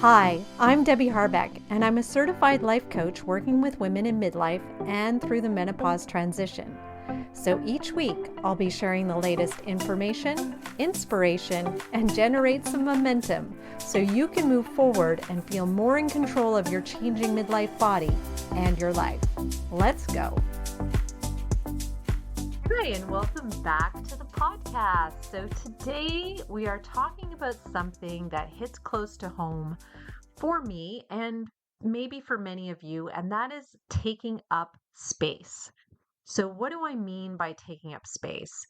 Hi, I'm Debbie Harbeck, and I'm a certified life coach working with women in midlife and through the menopause transition. So each week, I'll be sharing the latest information, inspiration, and generate some momentum so you can move forward and feel more in control of your changing midlife body and your life. Let's go. Hi, and welcome back to the podcast. So today we are talking about something that hits close to home for me and maybe for many of you, and that is taking up space. So what do I mean by taking up space?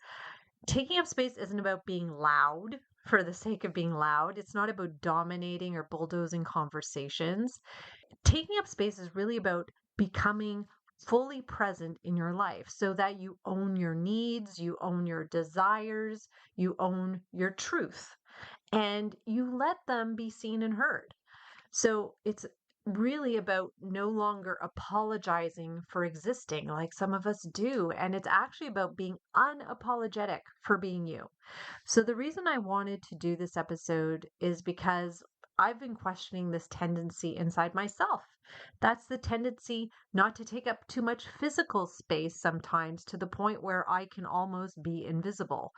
Taking up space isn't about being loud for the sake of being loud. It's not about dominating or bulldozing conversations. Taking up space is really about becoming fully present in your life so that you own your needs, you own your desires, you own your truth, and you let them be seen and heard. So it's really about no longer apologizing for existing like some of us do. And it's actually about being unapologetic for being you. So the reason I wanted to do this episode is because I've been questioning this tendency inside myself. That's the tendency not to take up too much physical space sometimes to the point where I can almost be invisible,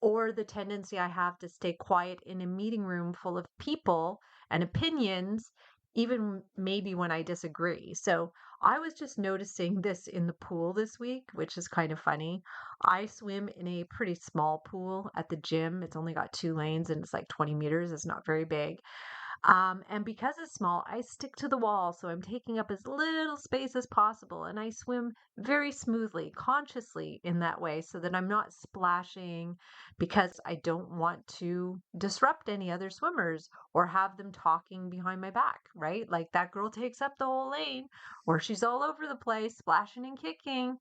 or the tendency I have to stay quiet in a meeting room full of people and opinions, even maybe when I disagree. So I was just noticing this in the pool this week, which is kind of funny. I swim in a pretty small pool at the gym. It's only got 2 lanes and it's like 20 meters. It's not very big. And because it's small, I stick to the wall. So I'm taking up as little space as possible. And I swim very smoothly, consciously in that way so that I'm not splashing because I don't want to disrupt any other swimmers or have them talking behind my back, right? Like that girl takes up the whole lane or she's all over the place, splashing and kicking.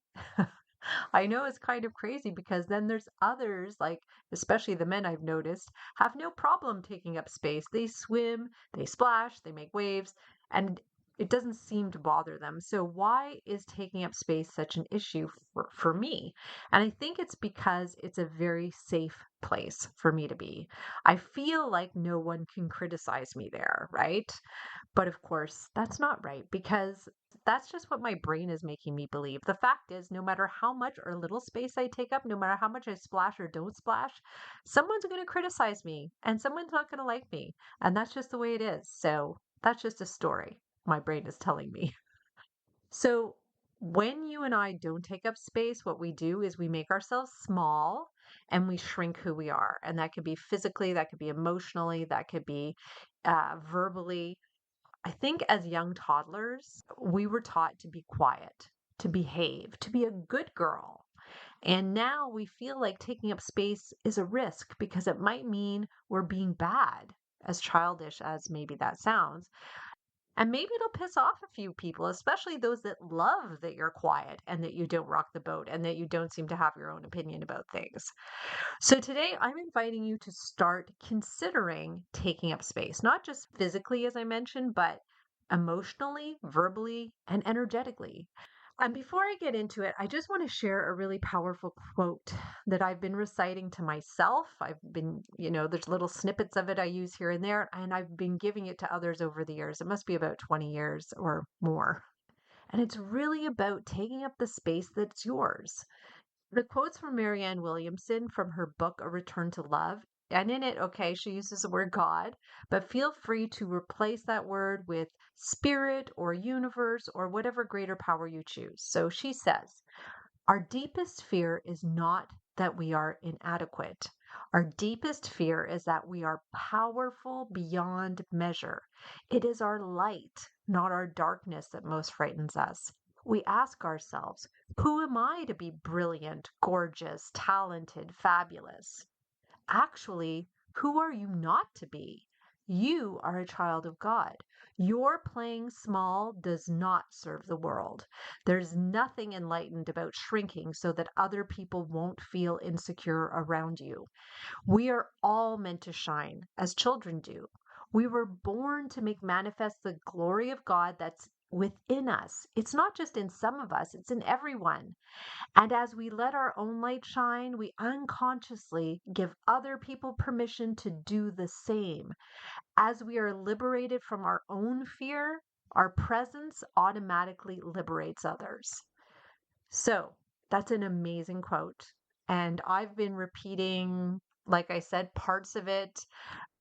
I know it's kind of crazy because then there's others, like especially the men I've noticed, have no problem taking up space. They swim, they splash, they make waves, and it doesn't seem to bother them. So why is taking up space such an issue for me? And I think it's because it's a very safe place for me to be. I feel like no one can criticize me there, right? But of course, that's not right because that's just what my brain is making me believe. The fact is, no matter how much or little space I take up, no matter how much I splash or don't splash, someone's going to criticize me and someone's not going to like me. And that's just the way it is. So that's just a story my brain is telling me. So when you and I don't take up space, what we do is we make ourselves small and we shrink who we are. And that could be physically, that could be emotionally, that could be verbally. I think as young toddlers, we were taught to be quiet, to behave, to be a good girl. And now we feel like taking up space is a risk because it might mean we're being bad, as childish as maybe that sounds. And maybe it'll piss off a few people, especially those that love that you're quiet and that you don't rock the boat and that you don't seem to have your own opinion about things. So today I'm inviting you to start considering taking up space, not just physically, as I mentioned, but emotionally, verbally, and energetically. And before I get into it, I just want to share a really powerful quote that I've been reciting to myself. I've been, there's little snippets of it I use here and there, and I've been giving it to others over the years. It must be about 20 years or more. And it's really about taking up the space that's yours. The quote's from Marianne Williamson from her book, A Return to Love. And in it, okay, she uses the word God, but feel free to replace that word with spirit or universe or whatever greater power you choose. So she says, our deepest fear is not that we are inadequate. Our deepest fear is that we are powerful beyond measure. It is our light, not our darkness, that most frightens us. We ask ourselves, who am I to be brilliant, gorgeous, talented, fabulous? Actually, who are you not to be? You are a child of God. Your playing small does not serve the world. There's nothing enlightened about shrinking so that other people won't feel insecure around you. We are all meant to shine, as children do. We were born to make manifest the glory of God that's within us. It's not just in some of us, it's in everyone. And as we let our own light shine, we unconsciously give other people permission to do the same. As we are liberated from our own fear, our presence automatically liberates others. So that's an amazing quote. And I've been repeating, like I said, parts of it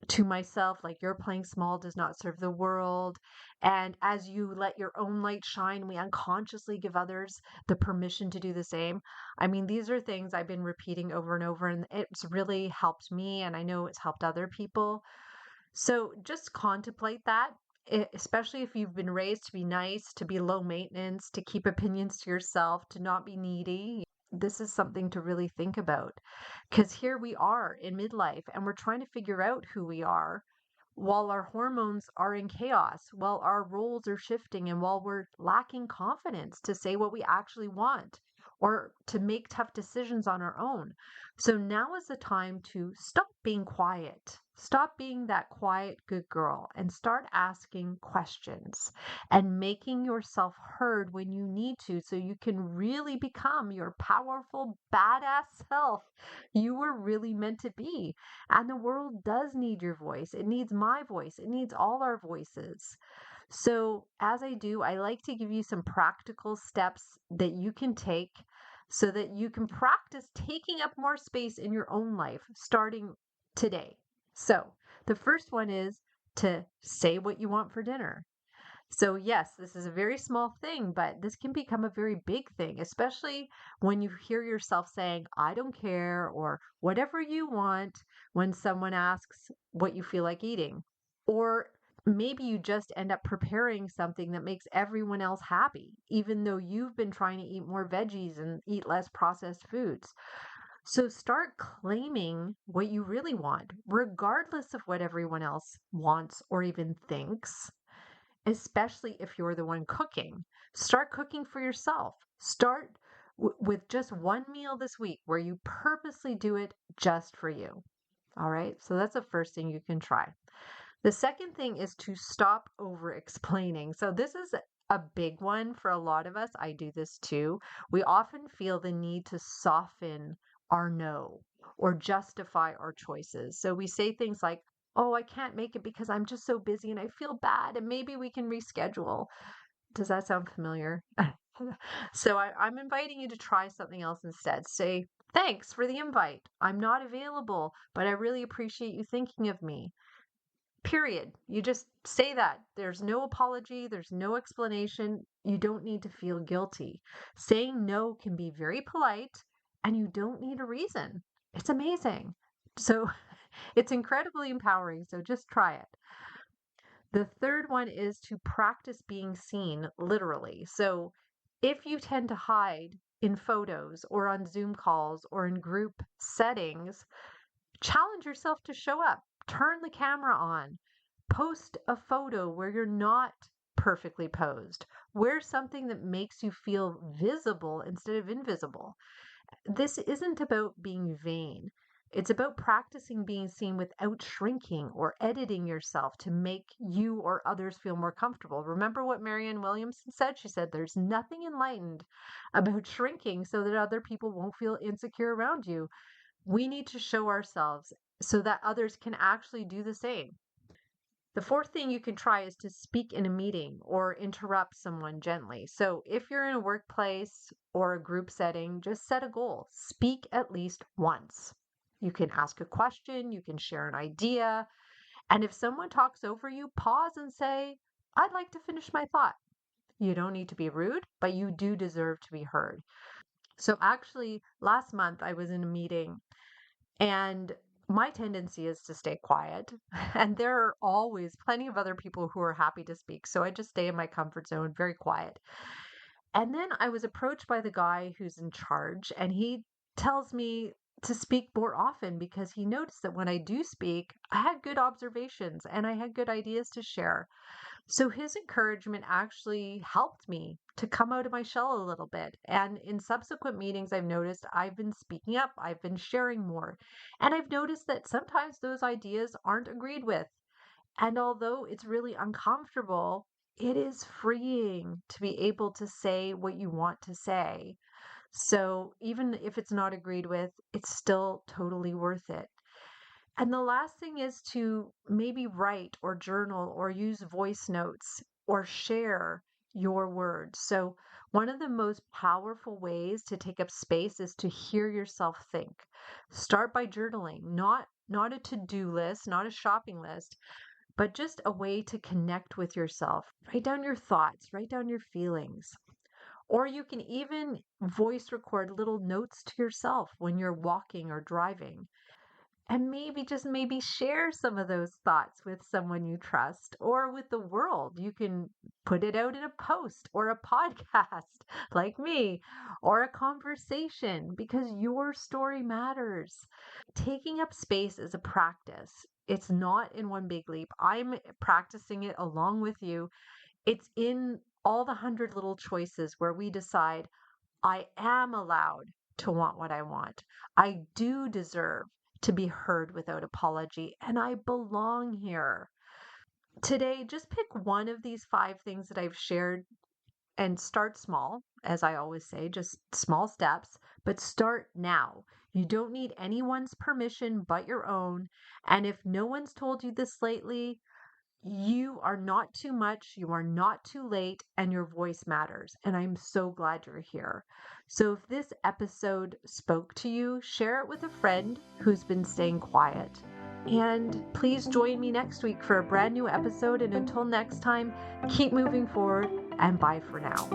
to myself, like your playing small does not serve the world. And as you let your own light shine, we unconsciously give others the permission to do the same. I mean, these are things I've been repeating over and over, and it's really helped me. And I know it's helped other people. So just contemplate that, especially if you've been raised to be nice, to be low maintenance, to keep opinions to yourself, to not be needy. This is something to really think about because here we are in midlife and we're trying to figure out who we are while our hormones are in chaos, while our roles are shifting, and while we're lacking confidence to say what we actually want or to make tough decisions on our own. So now is the time to stop being quiet. Stop being that quiet good girl and start asking questions and making yourself heard when you need to so you can really become your powerful, badass self you were really meant to be. And the world does need your voice. It needs my voice. It needs all our voices. So, as I do, I like to give you some practical steps that you can take so that you can practice taking up more space in your own life starting today. So, the first one is to say what you want for dinner. So, yes, this is a very small thing, but this can become a very big thing, especially when you hear yourself saying, I don't care, or whatever you want when someone asks what you feel like eating. Or maybe you just end up preparing something that makes everyone else happy, even though you've been trying to eat more veggies and eat less processed foods. So start claiming what you really want, regardless of what everyone else wants or even thinks, especially if you're the one cooking. Start cooking for yourself. Start with just one meal this week where you purposely do it just for you. All right. So that's the first thing you can try. The second thing is to stop over explaining. So this is a big one for a lot of us. I do this too. We often feel the need to soften our no or justify our choices. So we say things like, oh, I can't make it because I'm just so busy and I feel bad and maybe we can reschedule. Does that sound familiar? So I'm inviting you to try something else instead. Say, thanks for the invite. I'm not available, but I really appreciate you thinking of me. Period. You just say that. There's no apology, there's no explanation. You don't need to feel guilty. Saying no can be very polite and you don't need a reason. It's amazing. So it's incredibly empowering. So just try it. The third one is to practice being seen literally. So if you tend to hide in photos or on Zoom calls or in group settings, challenge yourself to show up. Turn the camera on. Post a photo where you're not perfectly posed. Wear something that makes you feel visible instead of invisible. This isn't about being vain. It's about practicing being seen without shrinking or editing yourself to make you or others feel more comfortable. Remember what Marianne Williamson said? She said, there's nothing enlightened about shrinking so that other people won't feel insecure around you. We need to show ourselves so that others can actually do the same. The fourth thing you can try is to speak in a meeting or interrupt someone gently. So, if you're in a workplace or a group setting, just set a goal. Speak at least once. You can ask a question, you can share an idea, and if someone talks over you, pause and say, I'd like to finish my thought. You don't need to be rude, but you do deserve to be heard. So, actually, last month I was in a meeting and my tendency is to stay quiet. And there are always plenty of other people who are happy to speak. So I just stay in my comfort zone, very quiet. And then I was approached by the guy who's in charge, and he tells me to speak more often because he noticed that when I do speak, I had good observations and I had good ideas to share. So his encouragement actually helped me to come out of my shell a little bit. And in subsequent meetings, I've noticed I've been speaking up, I've been sharing more. And I've noticed that sometimes those ideas aren't agreed with. And although it's really uncomfortable, it is freeing to be able to say what you want to say. So even if it's not agreed with, it's still totally worth it. And the last thing is to maybe write or journal or use voice notes or share your words. So, one of the most powerful ways to take up space is to hear yourself think. Start by journaling, not a to-do list, not a shopping list, but just a way to connect with yourself. Write down your thoughts, write down your feelings. Or you can even voice record little notes to yourself when you're walking or driving. And maybe just maybe share some of those thoughts with someone you trust or with the world. You can put it out in a post or a podcast like me or a conversation because your story matters. Taking up space is a practice. It's not in one big leap. I'm practicing it along with you. It's in all the 100 little choices where we decide I am allowed to want what I want. I do deserve to be heard without apology, and I belong here. Today, just pick one of these 5 things that I've shared and start small. As I always say, just small steps, but start now. You don't need anyone's permission but your own. And if no one's told you this lately, you are not too much, you are not too late, and your voice matters. And I'm so glad you're here. So, if this episode spoke to you, share it with a friend who's been staying quiet. And please join me next week for a brand new episode. And until next time, keep moving forward and bye for now.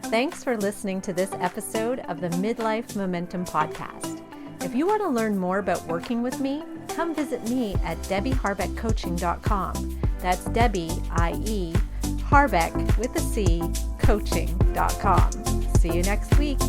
Thanks for listening to this episode of the Midlife Momentum Podcast. If you want to learn more about working with me, come visit me at debbieharbeckcoaching.com. That's Debbie, I-E, Harbeck with a C, coaching.com. See you next week.